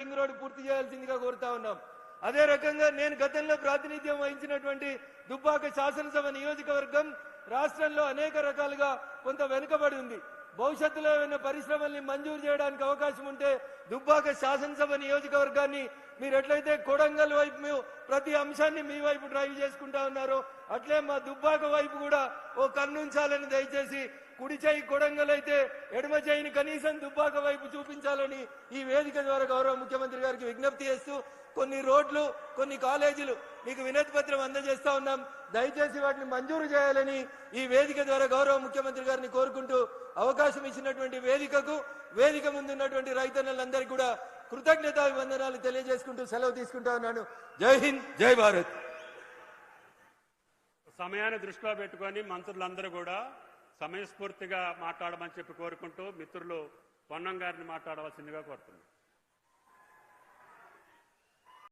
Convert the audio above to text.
Ring road పూర్తి చేయాల్సిందిగా కోరుతా ఉన్నాం. అదే రకంగా నేను గతంలో ప్రాతినిధ్యం వహించినటువంటి దుబ్బాక శాసనసభ నియోజకవర్గం రాష్ట్రంలో అనేక రకాలుగా కొంత వెనుకబడి ఉంది. భవిష్యత్తులో ఏమైనా పరిశ్రమల్ని మంజూరు చేయడానికి అవకాశం ఉంటే దుబ్బాక శాసనసభ నియోజకవర్గాన్ని మీరు ఎట్లయితే కొడంగల్ వైపు ప్రతి అంశాన్ని మీ వైపు డ్రైవ్ చేసుకుంటా ఉన్నారో అట్లే మా దుబ్బాక వైపు కూడా ఓ కన్నుంచాలని దయచేసి కుడి చేయి కొడంగల్ అయితే ఎడమ చేయిని కనీసం దుబ్బాక వైపు చూపించాలని ఈ వేదిక ద్వారా గౌరవ ముఖ్యమంత్రి గారికి విజ్ఞప్తి చేస్తూ కొన్ని రోడ్లు కొన్ని కాలేజీలు మీకు వినతి పత్రం అందజేస్తా ఉన్నాం. దయచేసి వాటిని మంజూరు చేయాలని ఈ వేదిక ద్వారా గౌరవ ముఖ్యమంత్రి గారిని కోరుకుంటూ అవకాశం ఇచ్చినటువంటి వేదిక ముందున్నటువంటి రైతన్నలందరికీ కూడా కృతజ్ఞతాభివందనాలు తెలియజేసుకుంటూ సెలవు తీసుకుంటా ఉన్నాను. జై హింద్, జై భారత్. సమయాన్ని దృష్టిలో పెట్టుకొని మంత్రులందరూ కూడా సమయస్ఫూర్తిగా మాట్లాడమని చెప్పి కోరుకుంటూ మిత్రులు పొన్నం గారిని మాట్లాడవలసిందిగా కోరుతున్నాను.